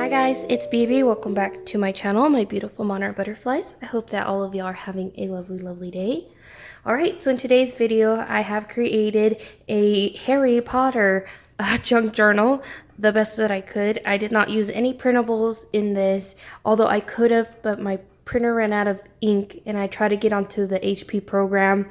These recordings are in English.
guys, it's BB. Welcome back to my channel, my beautiful monarch butterflies. I hope that all of y'all are having a lovely day. Alright, so in today's video, I have created a Harry Potter junk journal the best that I could. I did not use any printables in this, although I could have, but my printer ran out of ink and I tried to get onto the HP program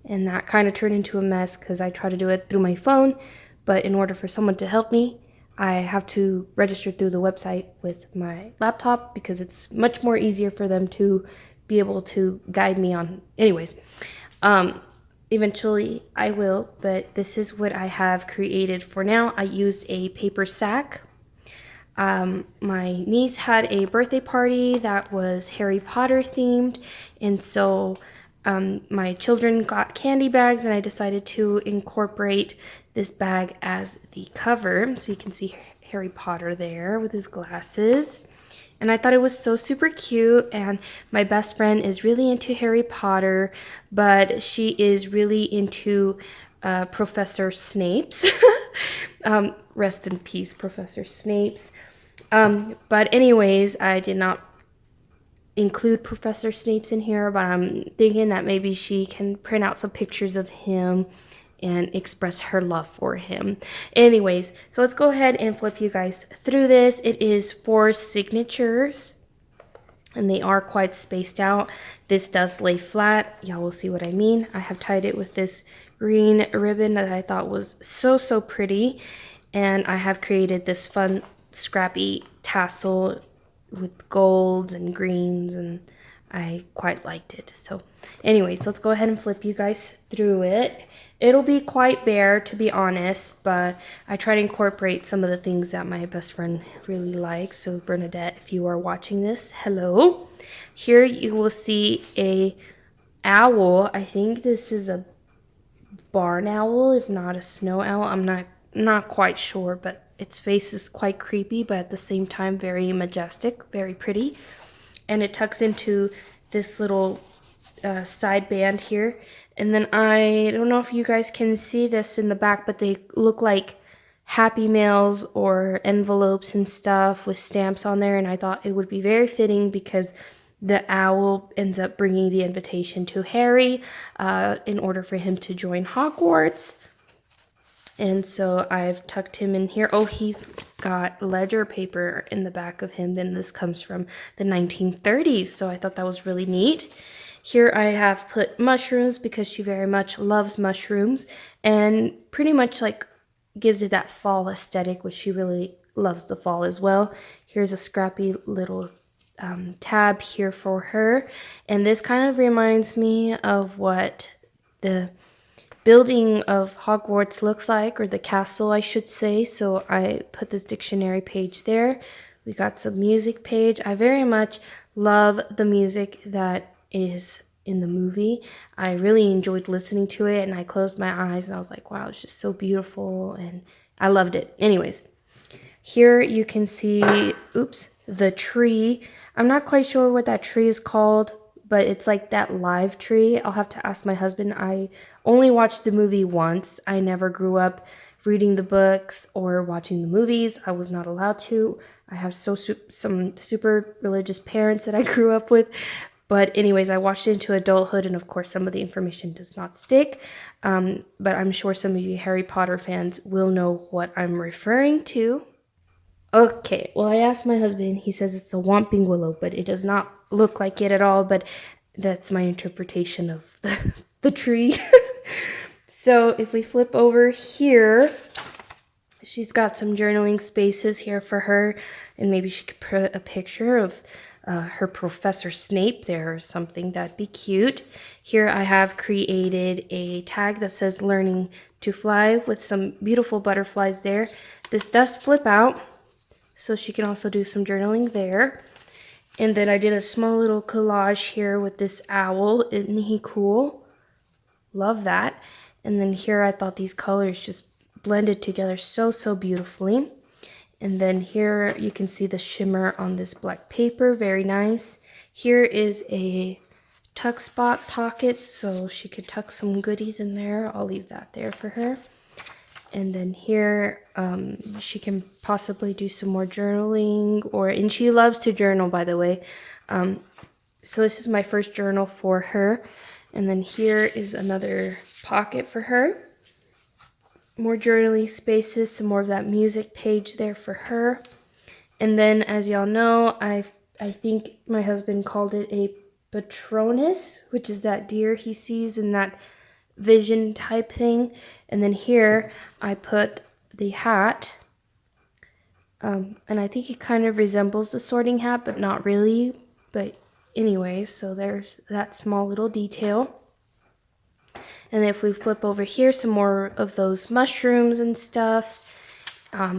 and that kind of turned into a mess because I tried to do it through my phone, but in order for someone to help me, I have to register through the website with my laptop because it's much more easier for them to be able to guide me on. Anyways, eventually I will, but this is what I have created for now. I used a paper sack. My niece had a birthday party that was Harry Potter themed, and so my children got candy bags, and I decided to incorporate this bag as the cover. So you can see Harry Potter there with his glasses. And I thought it was so super cute, and my best friend is really into Harry Potter, but she is really into Professor Snape's. Rest in peace, Professor Snape's. But anyways, I did not include Professor Snape's in here, but I'm thinking that maybe she can print out some pictures of him and express her love for him. Anyways, so let's go ahead and flip you guys through this. It is 4 signatures, and they are quite spaced out. This does lay flat. Y'all will see what I mean. I have tied it with this green ribbon that I thought was so pretty, and I have created this fun scrappy tassel with golds and greens, and I quite liked it. So anyways, let's go ahead and flip you guys through it. It'll be quite bare, to be honest, but I try to incorporate some of the things that my best friend really likes. So Bernadette, if you are watching this, hello. Here you will see a owl. I think this is a barn owl, if not a snow owl. I'm not quite sure, but its face is quite creepy, but at the same time very majestic, very pretty. And it tucks into this little side band here. And then I don't know if you guys can see this in the back, but they look like Happy Mails or envelopes and stuff with stamps on there. And I thought it would be very fitting because the owl ends up bringing the invitation to Harry in order for him to join Hogwarts. And so I've tucked him in here. Oh, he's got ledger paper in the back of him. Then this comes from the 1930s. So I thought that was really neat. Here I have put mushrooms because she very much loves mushrooms and pretty much like gives it that fall aesthetic, which she really loves the fall as well. Here's a scrappy little tab here for her. And this kind of reminds me of what the building of Hogwarts looks like, or the castle I should say. So I put this dictionary page there. We got some music page. I very much love the music that is in the movie. I really enjoyed listening to it, and I closed my eyes and I was like, wow, it's just so beautiful, and I loved it. Anyways, here you can see, oops, the tree. I'm not quite sure what that tree is called, but it's like that live tree. I'll have to ask my husband. I only watched the movie once. I never grew up reading the books or watching the movies. I was not allowed to. I have some super religious parents that I grew up with. But anyways, I watched it into adulthood, and of course some of the information does not stick. But I'm sure some of you Harry Potter fans will know what I'm referring to. Okay, well, I asked my husband. He says it's a Whomping Willow, but it does not look like it at all. But that's my interpretation of the tree. So if we flip over here, she's got some journaling spaces here for her. And maybe she could put a picture of her Professor Snape there or something. That'd be cute. Here I have created a tag that says learning to fly with some beautiful butterflies there. This does flip out, so she can also do some journaling there. And then I did a small little collage here with this owl. Isn't he cool? Love that. And then here I thought these colors just blended together so beautifully. And then here you can see the shimmer on this black paper. Very nice. Here is a tuck spot pocket, so she could tuck some goodies in there. I'll leave that there for her. And then here, she can possibly do some more journaling, and she loves to journal, by the way. So this is my first journal for her. And then here is another pocket for her. More journaling spaces, some more of that music page there for her. And then, as y'all know, I think my husband called it a Patronus, which is that deer he sees in that vision type thing. And then here I put the hat. And I think it kind of resembles the sorting hat, but not really. But anyway, so there's that small little detail. And if we flip over here, some more of those mushrooms and stuff.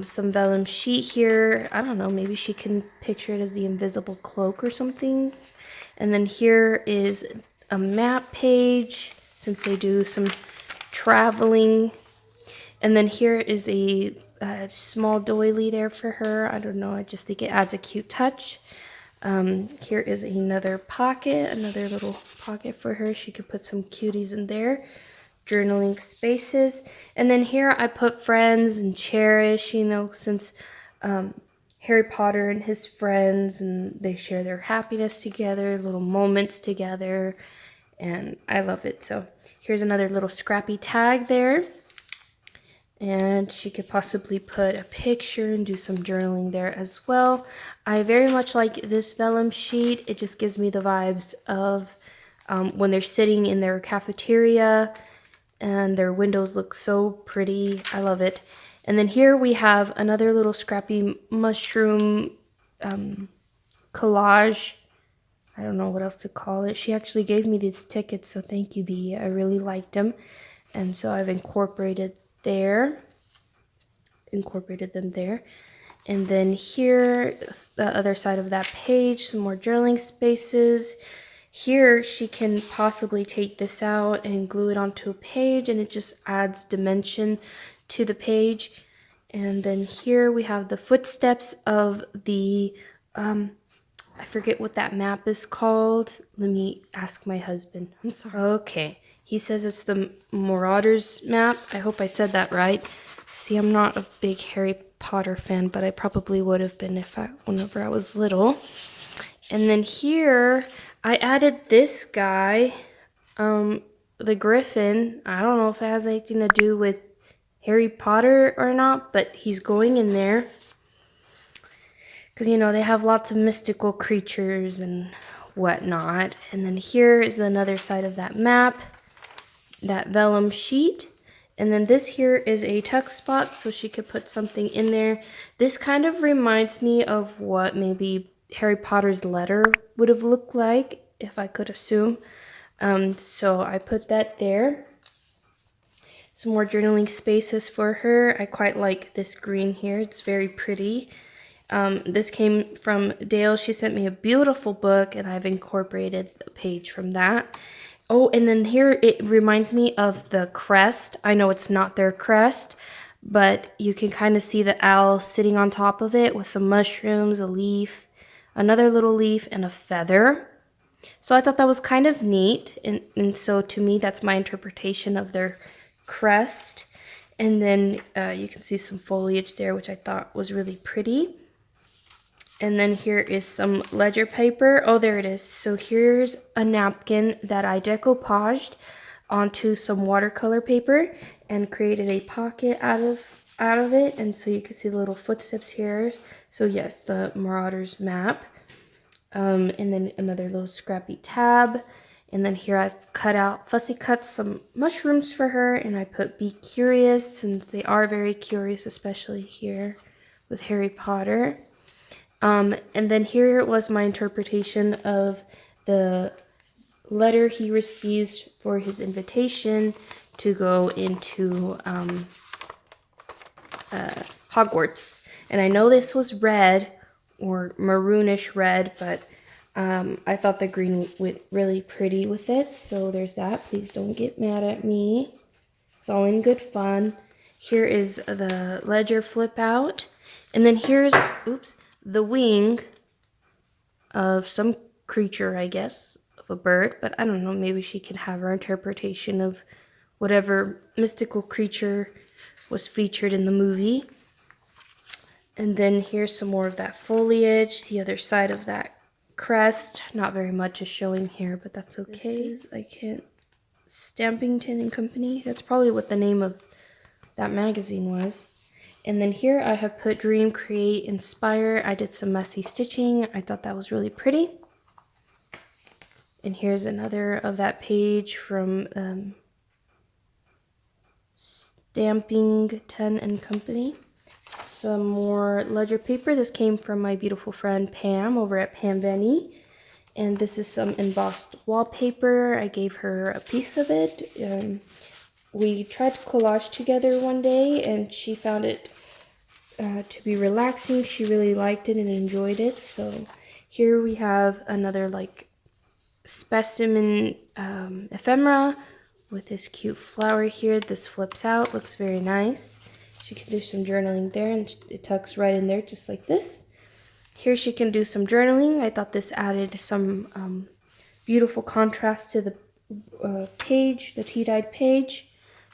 Some vellum sheet here. I don't know, maybe she can picture it as the invisible cloak or something. And then here is a map page, since they do some traveling. And then here is a small doily there for her. I don't know, I just think it adds a cute touch. Here is another pocket, another little pocket for her. She could put some cuties in there. Journaling spaces. And then here I put friends and cherish, you know, since Harry Potter and his friends, and they share their happiness together, little moments together, and I love it. So here's another little scrappy tag there. And she could possibly put a picture and do some journaling there as well. I very much like this vellum sheet. It just gives me the vibes of when they're sitting in their cafeteria and their windows look so pretty. I love it. And then here we have another little scrappy mushroom collage. I don't know what else to call it. She actually gave me these tickets, so thank you, Bea. I really liked them. And so I've incorporated them there. And then here, the other side of that page, some more journaling spaces. Here, she can possibly take this out and glue it onto a page, and it just adds dimension to the page. And then here we have the footsteps of the, I forget what that map is called. Let me ask my husband. I'm sorry. Okay. He says it's the Marauders map. I hope I said that right. See, I'm not a big Harry Potter fan, but I probably would have been whenever I was little. And then here, I added this guy, the Griffin. I don't know if it has anything to do with Harry Potter or not, but he's going in there. Because, you know, they have lots of mystical creatures and whatnot. And then here is another side of that map, that vellum sheet. And then this here is a tuck spot, so she could put something in there. This kind of reminds me of what maybe Harry Potter's letter would have looked like, if I could assume. So I put that there. Some more journaling spaces for her. I quite like this green here. It's very pretty. This came from Dale. She sent me a beautiful book, and I've incorporated a page from that. Oh, and then here it reminds me of the crest. I know it's not their crest, but you can kind of see the owl sitting on top of it with some mushrooms, a leaf, another little leaf, and a feather. So I thought that was kind of neat, and so to me that's my interpretation of their crest. And then you can see some foliage there, which I thought was really pretty. And then here is some ledger paper. Oh, there it is. So here's a napkin that I decoupaged onto some watercolor paper and created a pocket out of it. And so you can see the little footsteps here. So yes, the Marauders map. And then another little scrappy tab. And then here I've fussy cut some mushrooms for her, and I put be curious, since they are very curious, especially here with Harry Potter. And then here was my interpretation of the letter he receives for his invitation to go into Hogwarts. And I know this was red or maroonish red, but I thought the green went really pretty with it. So there's that. Please don't get mad at me. It's all in good fun. Here is the ledger flip out. And then here's, the wing of some creature, I guess, of a bird. But I don't know, maybe she can have her interpretation of whatever mystical creature was featured in the movie. And then here's some more of that foliage, the other side of that crest. Not very much is showing here, but that's okay. This is, I can't, Stampington and Company. That's probably what the name of that magazine was. And then here I have put Dream, Create, Inspire. I did some messy stitching. I thought that was really pretty. And here's another of that page from Stampington and Company. Some more ledger paper. This came from my beautiful friend Pam over at Pam Vanny. And this is some embossed wallpaper. I gave her a piece of it. We tried to collage together one day and she found it to be relaxing. She really liked it and enjoyed it. So here we have another like specimen ephemera with this cute flower here. This flips out, looks very nice. She can do some journaling there and it tucks right in there just like this. Here she can do some journaling. I thought this added some beautiful contrast to the page, the tea-dyed page.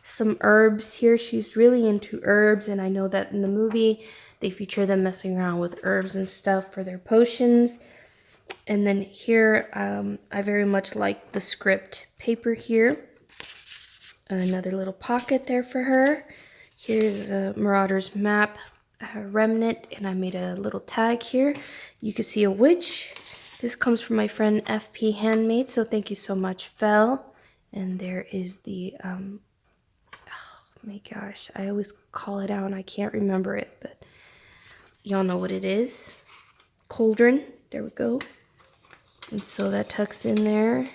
Some herbs here. She's really into herbs, and I know that in the movie they feature them messing around with herbs and stuff for their potions. And then here, I very much like the script paper here. Another little pocket there for her. Here's a Marauder's map remnant, and I made a little tag here. You can see a witch. This comes from my friend FP Handmade, so thank you so much, Fel. And there is the my gosh, I always call it out and I can't remember it, but y'all know what it is. Cauldron, there we go. And so that tucks in there.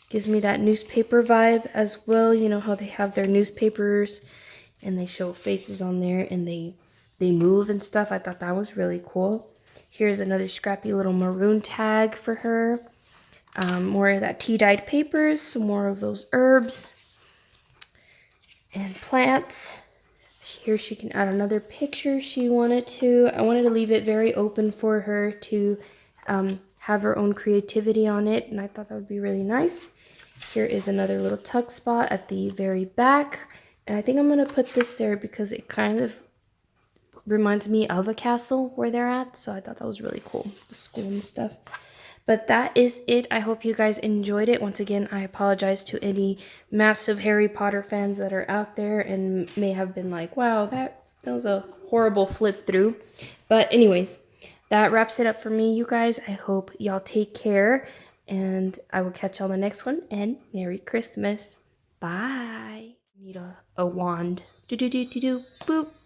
Gives me that newspaper vibe as well. You know how they have their newspapers and they show faces on there and they move and stuff. I thought that was really cool. Here's another scrappy little maroon tag for her. More of that tea-dyed papers, some more of those herbs and plants. Here she can add another picture if she wanted to. I wanted to leave it very open for her to have her own creativity on it, and I thought that would be really nice. Here is another little tuck spot at the very back, and I think I'm going to put this there because it kind of reminds me of a castle where they're at, so I thought that was really cool, the school and stuff. But that is it. I hope you guys enjoyed it. Once again, I apologize to any massive Harry Potter fans that are out there and may have been like, wow, that was a horrible flip through. But anyways, that wraps it up for me, you guys. I hope y'all take care, and I will catch y'all on the next one, and Merry Christmas. Bye. Need a wand. Do-do-do-do-do. Boop.